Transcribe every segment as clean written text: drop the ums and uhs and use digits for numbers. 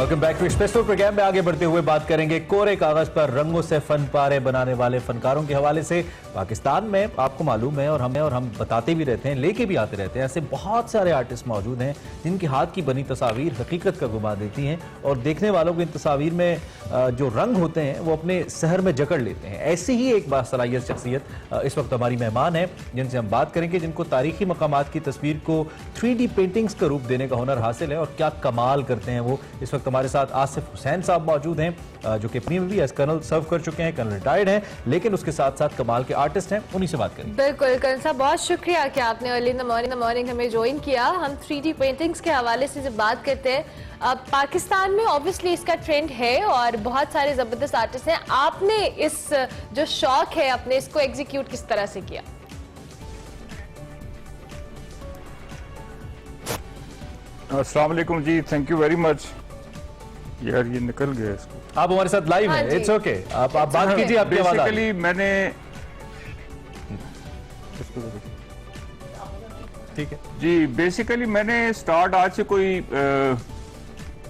Welcome back to Expresso program में आगे बढ़ते हुए बात करेंगे कोरे कागज पर रंगों से फन पारे बनाने वाले फनकारों के हवाले से। पाकिस्तान में आपको मालूम है और हम बताते भी रहते हैं, लेके भी आते रहते हैं, ऐसे बहुत सारे आर्टिस्ट मौजूद हैं जिनकी हाथ की बनी तस्वीर हकीकत का गुमा देती हैं और देखने वालों को इन तस्वीर में जो रंग होते हैं वो अपने शहर में जकड़ लेते हैं। ऐसी ही एक बासलाहियत शख्सियत इस वक्त हमारी मेहमान है जिनसे हम बात करेंगे, जिनको तारीखी मकामात की तस्वीर को 3D पेंटिंग्स का रूप देने का हुनर हासिल है और क्या कमाल करते हैं वो। इस वक्त हमारे साथ आसिफ हुसैन साहब मौजूद हैं जो कि अपनी में भी एज कर्नल सर्व कर चुके हैं, कर्नल रिटायर्ड हैं, लेकिन उसके साथ साथ कमाल के आर्टिस्ट हैं, उन्हीं से बात करेंगे। बिल्कुल कर्नल साहब, बहुत शुक्रिया कि आपने अर्ली इन द मॉर्निंग हमें ज्वाइन किया। हम 3D पेंटिंग्स के हवाले से जब बात करते हैं, पाकिस्तान में ऑब्वियसली इसका ट्रेंड है और बहुत सारे जबरदस्त आर्टिस्ट हैं। आपने इस जो शौक है अपने, इसको एग्जीक्यूट किस तरह से किया? अस्सलाम वालेकुम जी, थैंक यू वेरी मच। यार ये निकल गया इसको। आप हमारे साथ लाइव हैं, इट्स ओके, आप बात कीजिए, आपकी आवाज आ रही है। बेसिकली मैंने ठीक है जी, बेसिकली मैंने स्टार्ट आज से कोई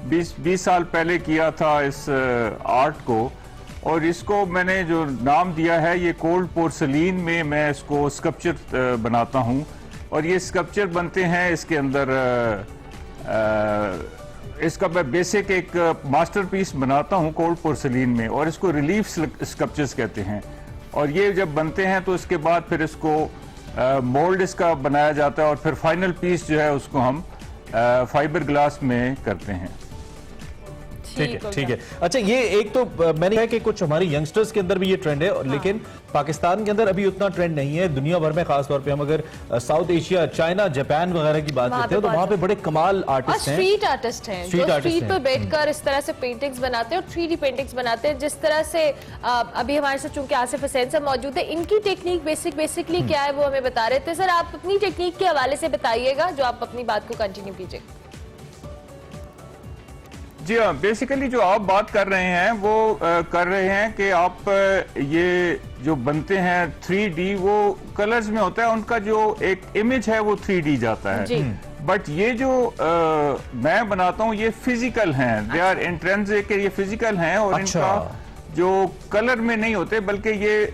20 साल पहले किया था इस आर्ट को, और इसको मैंने जो नाम दिया है, ये कोल्ड पोर्सलीन में मैं इसको स्कल्पचर बनाता हूँ। और ये स्कल्पचर बनते हैं, इसके अंदर इसका मैं बेसिक एक मास्टरपीस बनाता हूँ कोल्ड पोर्सलीन में, और इसको रिलीफ स्कल्पचर्स कहते हैं। और ये जब बनते हैं तो इसके बाद फिर इसको मोल्ड इसका बनाया जाता है और फिर फाइनल पीस जो है उसको हम फाइबर ग्लास में करते हैं। ठीक है। अच्छा, ये एक तो मैंने कहा कि कुछ हमारे यंगस्टर्स के अंदर भी ये ट्रेंड है, लेकिन पाकिस्तान के अंदर अभी उतना ट्रेंड नहीं है। दुनिया भर में खासतौर पे हम अगर साउथ एशिया, चाइना, जापान वगैरह की बात करते हैं तो वहाँ पे बड़े कमाल आर्टिस्ट हैं, स्ट्रीट आर्टिस्ट हैं, जो स्ट्रीट पर बैठकर इस तरह से पेंटिंग्स बनाते हैं और 3D पेंटिंग्स बनाते हैं। जिस तरह से अभी हमारे साथ चूंकि आसिफ हुसैन साहब मौजूद है, इनकी टेक्निक बेसिकली क्या है वो हमें बता रहे थे। सर, आप अपनी टेक्निक के हवाले से बताइएगा, जो आप अपनी बात को कंटिन्यू कीजिए। जी हाँ, बेसिकली जो आप बात कर रहे हैं वो कर रहे हैं कि आप ये जो बनते हैं 3D, वो कलर्स में होता है, उनका जो एक इमेज है वो 3D जाता है। बट ये जो मैं बनाता हूँ ये फिजिकल हैं, दे आर इंट्रिंसिक, ये फिजिकल हैं और इनका जो कलर में नहीं होते बल्कि ये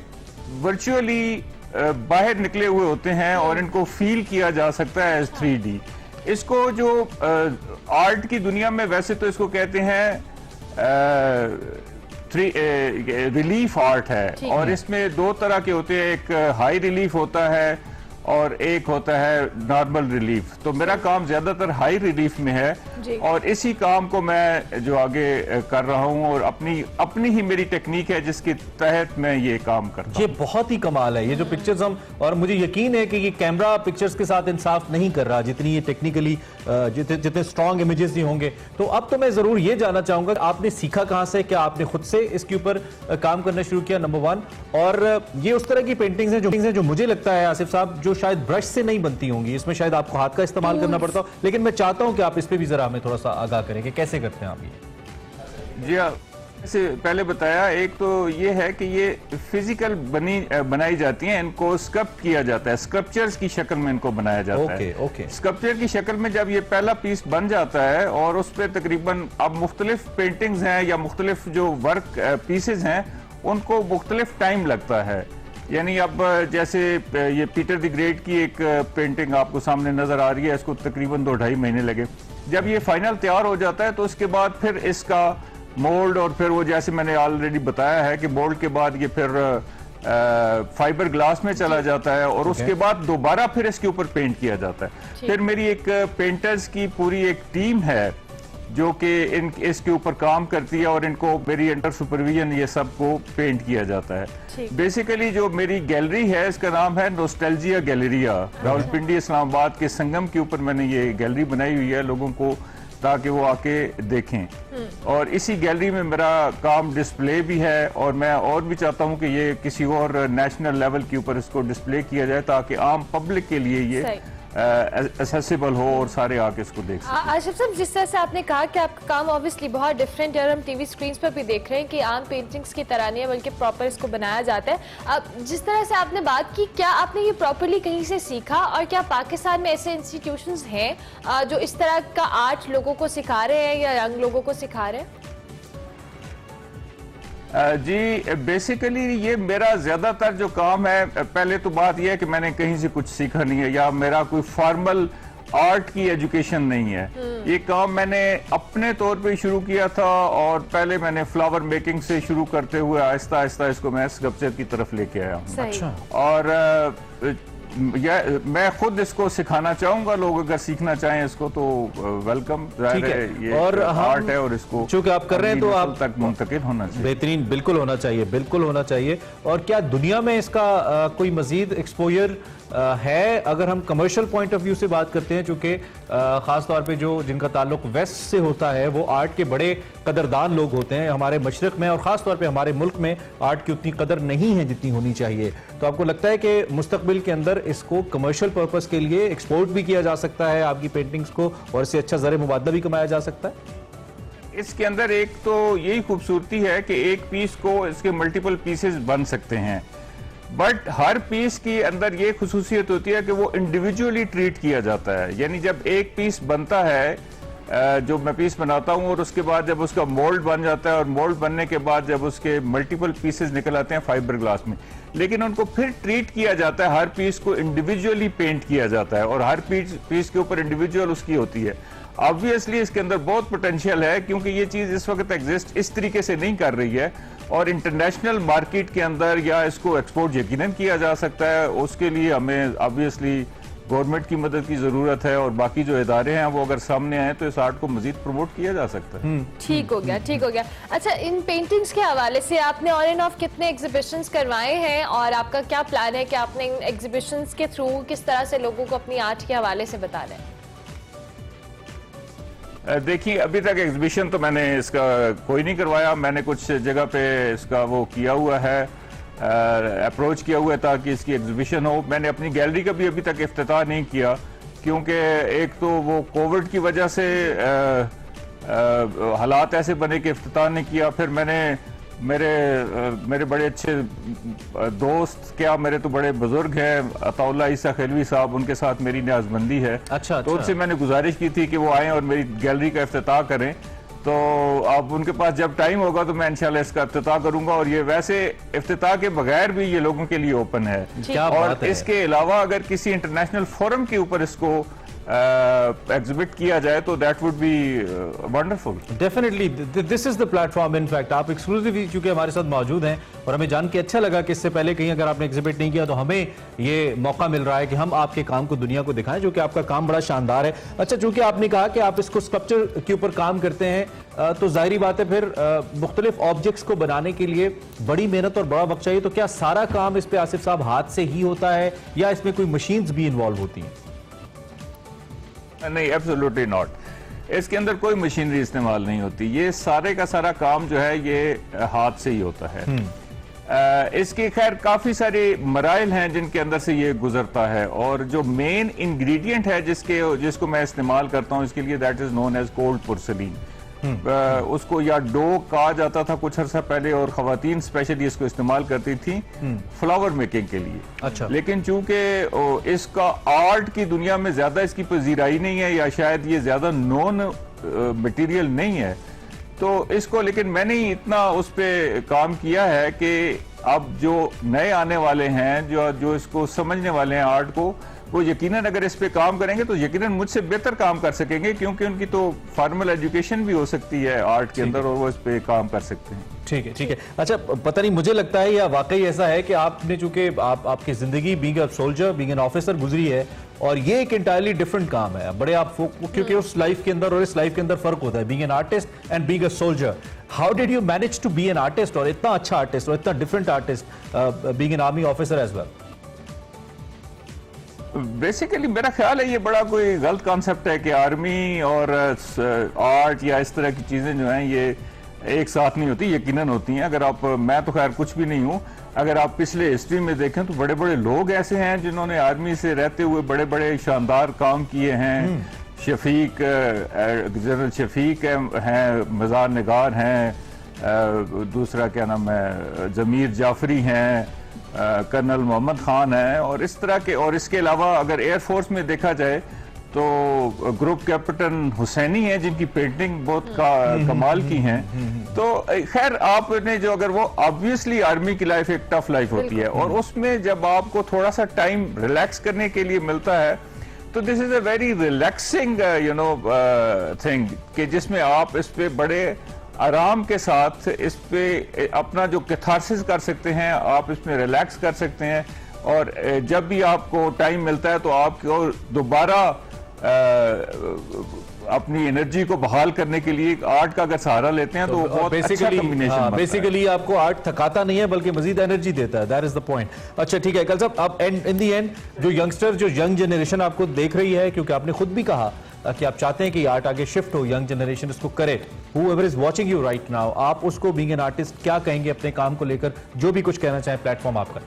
वर्चुअली बाहर निकले हुए होते हैं और इनको फील किया जा सकता है एज 3D। इसको जो आर्ट की दुनिया में वैसे तो इसको कहते हैं रिलीफ आर्ट है, और इसमें दो तरह के होते हैं, एक हाई रिलीफ होता है और एक होता है नॉर्मल रिलीफ। तो मेरा काम ज्यादातर हाई रिलीफ में है और इसी काम को मैं जो आगे कर रहा हूं, और अपनी ही मेरी टेक्निक है जिसके तहत मैं ये काम करता हूं। ये बहुत ही कमाल है, ये जो पिक्चर्स हम, और मुझे यकीन है कि ये कैमरा पिक्चर्स के साथ इंसाफ नहीं कर रहा जितनी ये टेक्निकली जितने स्ट्रॉन्ग इमेजेस ही होंगे। तो अब तो मैं जरूर ये जानना चाहूंगा, आपने सीखा कहां से, क्या आपने खुद से इसके ऊपर काम करना शुरू किया, नंबर 1? और ये उस तरह की पेंटिंग्स हैं जो मुझे लगता है आसिफ साहब जो शायद ब्रश से नहीं बनती होंगी, इसमें शायद आपको हाथ का इस्तेमाल करना पड़ता हो, लेकिन मैं चाहता हूं कि आप इस पे भी जरा हमें थोड़ा सा आगाह करें कि कैसे करते हैं आप ये। जी हाँ, जैसे पहले बताया, एक तो ये है कि ये फिजिकल बनाई जाती हैं, इनको स्कल्प्ट किया जाता है, स्कल्पचर्स की शक्ल में इनको बनाया जाता है। स्कल्पचर की शक्ल में जब ये पहला पीस बन जाता है और उस पर तकरीबन अब मुख्तलिफ पेंटिंग्स हैं या मुख्तलिफ जो वर्क पीसेज हैं उनको मुख्तलिफ टाइम लगता है। यानी अब जैसे ये पीटर द ग्रेट की एक पेंटिंग आपको सामने नजर आ रही है, इसको तकरीबन 2-2.5 महीने लगे। जब ये फाइनल तैयार हो जाता है तो उसके बाद फिर इसका मोल्ड, और फिर वो जैसे मैंने ऑलरेडी बताया है कि मोल्ड के बाद ये फिर फाइबर ग्लास में चला जाता है और उसके बाद दोबारा फिर इसके ऊपर पेंट किया जाता है। फिर मेरी एक पेंटर्स की पूरी एक टीम है जो कि इसके ऊपर काम करती है और इनको मेरी अंडर सुपरविजन ये सब को पेंट किया जाता है। बेसिकली जो मेरी गैलरी है इसका नाम है नोस्टैल्जिया गैलरिया, रावलपिंडी इस्लामाबाद के संगम के ऊपर मैंने ये गैलरी बनाई हुई है लोगों को, ताकि वो आके देखें। और इसी गैलरी में मेरा काम डिस्प्ले भी है, और मैं और भी चाहता हूं कि ये किसी और नेशनल लेवल के ऊपर इसको डिस्प्ले किया जाए ताकि आम पब्लिक के लिए ये एसेसिबल हो और सारे आके इसको देख सकें। आशिफ साहब, जिस तरह से आपने कहा कि आपका काम ऑब्वियसली बहुत डिफरेंट है और हम टीवी स्क्रीन पर भी देख रहे हैं कि आम पेंटिंग्स की तरह नहीं है बल्कि प्रॉपर इसको बनाया जाता है। अब जिस तरह से आपने बात की, क्या आपने ये प्रॉपरली कहीं से सीखा और क्या पाकिस्तान में ऐसे इंस्टीट्यूशंस हैं जो इस तरह का आर्ट लोगों को सिखा रहे हैं या यंग लोगों को सिखा रहे हैं? जी, बेसिकली ये मेरा ज्यादातर जो काम है, पहले तो बात यह है कि मैंने कहीं से कुछ सीखा नहीं है या मेरा कोई फॉर्मल आर्ट की एजुकेशन नहीं है। ये काम मैंने अपने तौर पे शुरू किया था और पहले मैंने फ्लावर मेकिंग से शुरू करते हुए आहिस्ता आहिस्ता इसको मैं स्कल्पचर की तरफ लेके आया हूँ। अच्छा। और मैं खुद इसको सिखाना चाहूंगा, लोग अगर सीखना चाहें इसको तो वेलकम। ये और आर्ट है और इसको चूंकि आप कर रहे हैं तो आप तक मुंतकिल होना चाहिए। बेहतरीन, बिल्कुल होना चाहिए, बिल्कुल होना चाहिए। और क्या दुनिया में इसका कोई मजीद एक्सपोजर है? अगर हम कमर्शियल पॉइंट ऑफ व्यू से बात करते हैं, चूंकि खास तौर पे जो जिनका ताल्लुक वेस्ट से होता है वो आर्ट के बड़े कदरदान लोग होते हैं। हमारे मशरक में और खास तौर पे हमारे मुल्क में आर्ट की उतनी कदर नहीं है जितनी होनी चाहिए। तो आपको लगता है कि मुस्तकबिल के अंदर इसको कमर्शियल पर्पस के लिए एक्सपोर्ट भी किया जा सकता है आपकी पेंटिंग्स को, और इससे अच्छा ज़र मुबादला भी कमाया जा सकता है? इसके अंदर एक तो यही खूबसूरती है कि एक पीस को इसके मल्टीपल पीसेस बन सकते हैं, बट हर पीस के अंदर ये खुसूसियत होती है कि वो इंडिविजुअली ट्रीट किया जाता है। यानी जब एक पीस बनता है, जो मैं पीस बनाता हूँ, और उसके बाद जब उसका मोल्ड बन जाता है और मोल्ड बनने के बाद जब उसके मल्टीपल पीसेस निकल आते हैं फाइबर ग्लास में, लेकिन उनको फिर ट्रीट किया जाता है, हर पीस को इंडिविजुअली पेंट किया जाता है और हर पीस के ऊपर इंडिविजुअल उसकी होती है। ऑब्वियसली इसके अंदर बहुत पोटेंशियल है क्योंकि ये चीज इस वक्त एग्जिस्ट इस तरीके से नहीं कर रही है और इंटरनेशनल मार्केट के अंदर या इसको एक्सपोर्ट यकीनन किया जा सकता है। उसके लिए हमें ऑब्वियसली गवर्नमेंट की मदद की जरूरत है और बाकी जो इदारे हैं वो अगर सामने आए तो इस आर्ट को मजीद प्रमोट किया जा सकता है। ठीक हो गया, ठीक हो गया। अच्छा, इन पेंटिंग्स के हवाले से आपने ऑन एंड ऑफ कितने एग्जीबिशंस करवाए हैं और आपका क्या प्लान है कि आपने इन एग्जीबिशंस के थ्रू किस तरह से लोगों को अपनी आर्ट के हवाले से बता रहे हैं? देखिए, अभी तक एग्जीबिशन तो मैंने इसका कोई नहीं करवाया। मैंने कुछ जगह पे इसका वो किया हुआ है, अप्रोच किया हुआ है ताकि इसकी एग्जीबिशन हो। मैंने अपनी गैलरी का भी अभी तक इफ्तिताह नहीं किया क्योंकि एक तो वो कोविड की वजह से हालात ऐसे बने कि इफ्तिताह नहीं किया। फिर मैंने मेरे बड़े अच्छे दोस्त, क्या मेरे तो बड़े बुजुर्ग हैं, अताउल्ला ईसा खिलवी साहब, उनके साथ मेरी न्याज़बंदी है। अच्छा। तो उनसे मैंने गुजारिश की थी कि वो आएं और मेरी गैलरी का इफ्तिताह करें। तो अब उनके पास जब टाइम होगा तो मैं इंशाल्लाह इसका इफ्तिताह करूंगा और ये वैसे इफ्तिताह के बगैर भी ये लोगों के लिए ओपन है। और इसके अलावा अगर किसी इंटरनेशनल फोरम के ऊपर इसको एग्जिबिट किया जाए तो that would be wonderful. Definitely this is the platform. In fact आप एक्सक्लूसिवली चूंकि हमारे साथ मौजूद हैं और हमें जान के अच्छा लगा कि इससे पहले कहीं अगर आपने एग्जिबिट नहीं किया तो हमें ये मौका मिल रहा है कि हम आपके काम को दुनिया को दिखाएं, जो कि आपका काम बड़ा शानदार है। अच्छा, चूंकि आपने कहा कि आप इसको स्कल्पचर के ऊपर काम करते हैं तो जाहिर बात है फिर मुख्तलिफ ऑब्जेक्ट्स को बनाने के लिए बड़ी मेहनत और बड़ा वक्त चाहिए। तो क्या सारा काम इस पे आसिफ साहब हाथ से ही होता है या इसमें कोई मशीन्स भी इन्वॉल्व होती हैं? नहीं, एब्सोल्युटली नॉट। इसके अंदर कोई मशीनरी इस्तेमाल नहीं होती। ये सारे का सारा काम जो है ये हाथ से ही होता है। इसके खैर काफी सारे मराइल हैं जिनके अंदर से ये गुजरता है और जो मेन इंग्रेडिएंट है जिसको मैं इस्तेमाल करता हूँ इसके लिए, that is known as cold porcelain. उसको या डो कहा जाता था कुछ अर्सा पहले और खवातीन स्पेशली इसको इस्तेमाल करती थी फ्लावर मेकिंग के लिए। अच्छा। लेकिन चूंकि इसका आर्ट की दुनिया में ज्यादा इसकी पजीराई नहीं है या शायद ये ज्यादा नॉन मटेरियल नहीं है तो इसको, लेकिन मैंने ही इतना उस पर काम किया है कि अब जो नए आने वाले हैं जो इसको समझने वाले हैं आर्ट को, वो यकीनन अगर इस पे काम करेंगे तो यकीनन मुझसे बेहतर काम कर सकेंगे क्योंकि उनकी तो फॉर्मल एजुकेशन भी हो सकती है आर्ट के अंदर और वो इस पे काम कर सकते हैं। ठीक है, ठीक है। अच्छा, पता नहीं, मुझे लगता है या वाकई ऐसा है कि आपने चूंकि आपकी जिंदगी being a soldier, being an officer गुजरी है और ये एक इंटायरली डिफरेंट काम है। बड़े आप क्योंकि उस लाइफ के अंदर और इस लाइफ के अंदर फर्क होता है, being an artist and being a soldier. How did you manage to be an artist और इतना अच्छा आर्टिस्ट और इतना different artist being an army officer as well? Basically मेरा ख्याल है ये बड़ा कोई गलत कॉन्सेप्ट है कि आर्मी और आर्ट या इस तरह की चीजें जो हैं ये एक साथ नहीं होती, यकीनन होती हैं। अगर आप, मैं तो खैर कुछ भी नहीं हूँ, अगर आप पिछले हिस्ट्री में देखें तो बड़े बड़े लोग ऐसे हैं जिन्होंने आर्मी से रहते हुए बड़े बड़े शानदार काम किए हैं। शफीक, जनरल शफीक हैं, मज़ार निगार हैं, दूसरा क्या नाम है, ज़मीर जाफरी हैं, कर्नल मोहम्मद खान हैं, और इस तरह के। और इसके अलावा अगर एयरफोर्स में देखा जाए तो ग्रुप कैप्टन हुसैनी है जिनकी पेंटिंग बहुत कमाल की हैं। तो खैर आपने जो, अगर वो ऑब्वियसली आर्मी की लाइफ एक टफ लाइफ होती है, और उसमें जब आपको थोड़ा सा टाइम रिलैक्स करने के लिए मिलता है तो this is a very relaxing thing, कि जिसमें आप इस पे बड़े आराम के साथ इस पे अपना जो कैथारसिस कर सकते हैं, आप इसमें रिलैक्स कर सकते हैं। और जब भी आपको टाइम मिलता है तो आपको दोबारा अपनी एनर्जी को बहाल करने के लिए आर्ट का अगर सहारा लेते हैं तो बहुत अच्छा कॉम्बिनेशन। बेसिकली आपको आर्ट थकाता नहीं है बल्कि मजीद एनर्जी देता है, दैट इज द पॉइंट। अच्छा ठीक है, कल साहब आप इन दी एंड जो यंगस्टर, जो यंग जनरेशन आपको देख रही है, क्योंकि आपने खुद भी कहा कि आप चाहते हैं कि आर्ट आगे शिफ्ट हो, यंग जनरेशन इसको करे, whoever is watching you right now, आप उसको बीइंग एन आर्टिस्ट क्या कहेंगे अपने काम को लेकर, जो भी कुछ कहना चाहें, प्लेटफॉर्म आपका।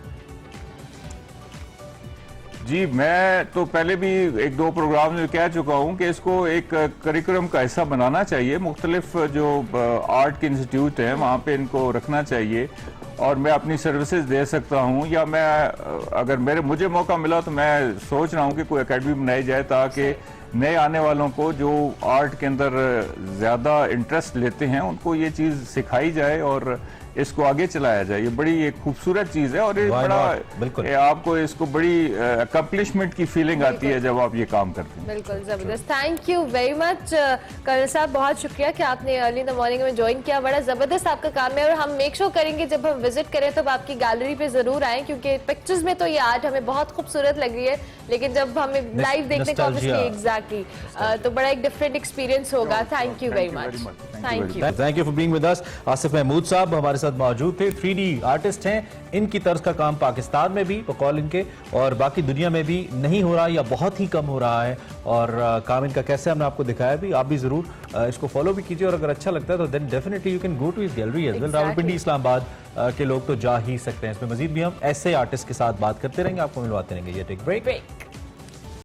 जी, मैं तो पहले भी एक दो प्रोग्राम में कह चुका हूं कि इसको एक करिकुलम का हिस्सा बनाना चाहिए। मुख्तलिफ जो आर्ट के इंस्टीट्यूट हैं वहाँ पे इनको रखना चाहिए, और मैं अपनी सर्विसेज दे सकता हूँ, या मैं अगर मुझे मौका मिला तो मैं सोच रहा हूँ कि कोई एकेडमी बनाई जाए ताकि नए आने वालों को जो आर्ट के अंदर ज़्यादा इंटरेस्ट लेते हैं उनको ये चीज़ सिखाई जाए और इसको आगे चलाया जाए। ये बड़ी एक खूबसूरत चीज़ है, और ये बड़ा आपको इसको बड़ी अकम्पलिशमेंट की फीलिंग आती है जब आप ये काम करते हैं। बिल्कुल ज़बरदस्त, thank you very much colonel साहब, बहुत शुक्रिया कि आपने अर्ली इन द मॉर्निंग में ज्वाइन किया। बड़ा ज़बरदस्त आपका काम है, और हम मेक श्योर करेंगे जब हम विजिट करें तो आपकी गैलरी पे ज़रूर आएँ, क्योंकि पिक्चर्स में तो ये आर्ट हमें बहुत खूबसूरत लग रही है, लेकिन जब हमें लाइव देखने को एग्जैक्टली तो बड़ा एक डिफरेंट एक्सपीरियंस होगा। Thank you very much, thank you for being with us. Asif Mahmood साहब हमारे साथ मौजूद थे, 3D आर्टिस्ट हैं। इनकी तर्ज का काम पाकिस्तान में भी बकौल इनके और बाकी दुनिया में भी नहीं हो रहा या बहुत ही कम हो रहा है, और काम इनका कैसे हमने आपको दिखाया भी। आप भी जरूर इसको फॉलो भी कीजिए, और अगर अच्छा लगता है तो then definitely you can go to his gallery as well. Rawalpindi Islamabad के लोग तो जा ही सकते हैं। इसमें मजीद भी हम ऐसे आर्टिस्ट के साथ बात करते रहेंगे, आपको मिलवाते रहेंगे। ये टेक ब्रेक।